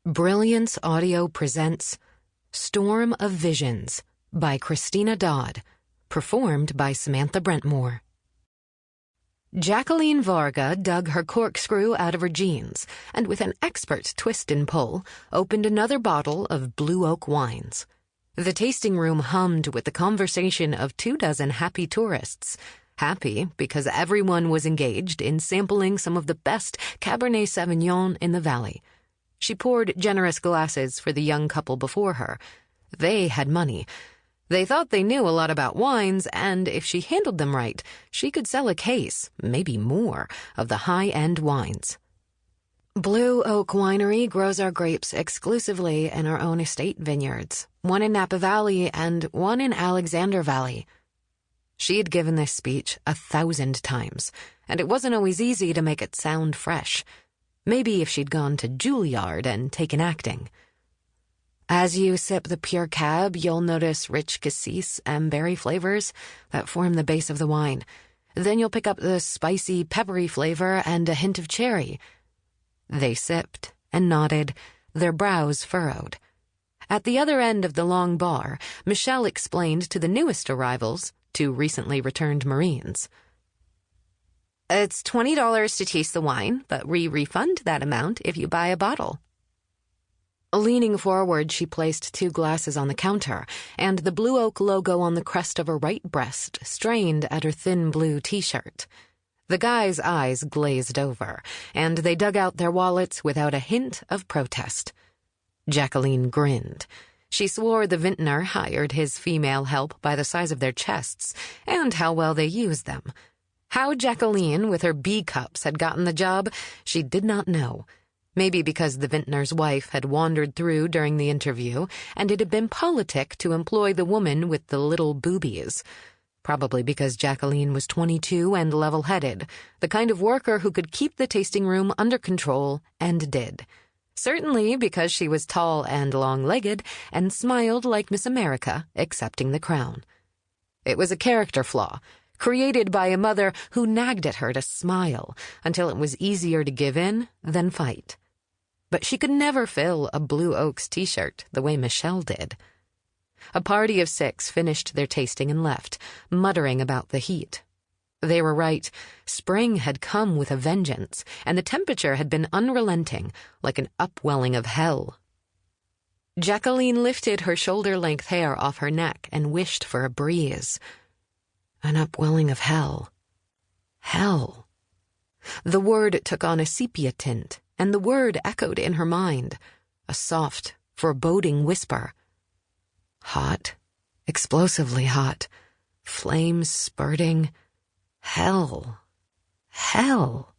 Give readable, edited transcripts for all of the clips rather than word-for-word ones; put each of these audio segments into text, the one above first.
Brilliance Audio presents Storm of Visions by Christina Dodd, performed by Samantha Brentmoor. Jacqueline Vargha dug her corkscrew out of her jeans and, with an expert twist and pull, opened another bottle of Blue Oak wines. The tasting room hummed with the conversation of 24 happy tourists. Happy because everyone was engaged in sampling some of the best Cabernet Sauvignon in the valley. She poured generous glasses for the young couple before her. They had money. They thought they knew a lot about wines, and if she handled them right, she could sell a case, maybe more, of the high-end wines. Blue Oak Winery grows our grapes exclusively in our own estate vineyards, one in Napa Valley and one in Alexander Valley. She had given this speech 1,000 times, and it wasn't always easy to make it sound fresh. Maybe if she'd gone to Juilliard and taken acting. As you sip the pure cab, you'll notice rich cassis and berry flavors that form the base of the wine. Then you'll pick up the spicy, peppery flavor and a hint of cherry. They sipped and nodded, their brows furrowed. At the other end of the long bar, Michelle explained to the newest arrivals, two recently returned Marines. It's $20 to taste the wine, but we refund that amount if you buy a bottle. Leaning forward, she placed 2 glasses on the counter, and the Blue Oak logo on the crest of her right breast strained at her thin blue t-shirt. The guy's eyes glazed over, and they dug out their wallets without a hint of protest. Jacqueline grinned. She swore the vintner hired his female help by the size of their chests and how well they used them. How Jacqueline, with her B-cups, had gotten the job, she did not know. Maybe because the vintner's wife had wandered through during the interview, and it had been politic to employ the woman with the little boobies. Probably because Jacqueline was 22 and level-headed, the kind of worker who could keep the tasting room under control, and did. Certainly because she was tall and long-legged, and smiled like Miss America, accepting the crown. It was a character flaw, created by a mother who nagged at her to smile until it was easier to give in than fight. But she could never fill a Blue Oaks t-shirt the way Michelle did. A party of 6 finished their tasting and left, muttering about the heat. They were right. Spring had come with a vengeance, and the temperature had been unrelenting, like an upwelling of hell. Jacqueline lifted her shoulder-length hair off her neck and wished for a breeze. An upwelling of hell. Hell. The word took on a sepia tint, and the word echoed in her mind, a soft, foreboding whisper. Hot, explosively hot, flames spurting. Hell. Hell.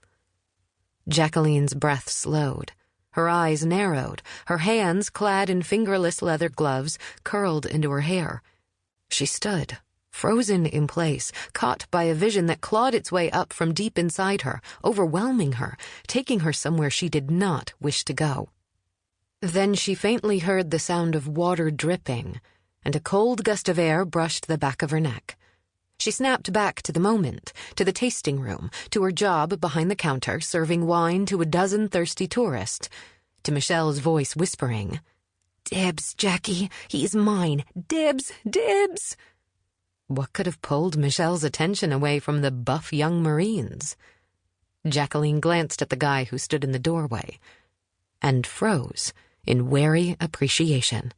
Jacqueline's breath slowed. Her eyes narrowed. Her hands, clad in fingerless leather gloves, curled into her hair. She stood, frozen in place, caught by a vision that clawed its way up from deep inside her, overwhelming her, taking her somewhere she did not wish to go. Then she faintly heard the sound of water dripping, and a cold gust of air brushed the back of her neck. She snapped back to the moment, to the tasting room, to her job behind the counter serving wine to a dozen thirsty tourists, to Michelle's voice whispering, "Dibs, Jackie, he's mine. Dibs, dibs." What could have pulled Michelle's attention away from the buff young Marines? Jacqueline glanced at the guy who stood in the doorway and froze in wary appreciation.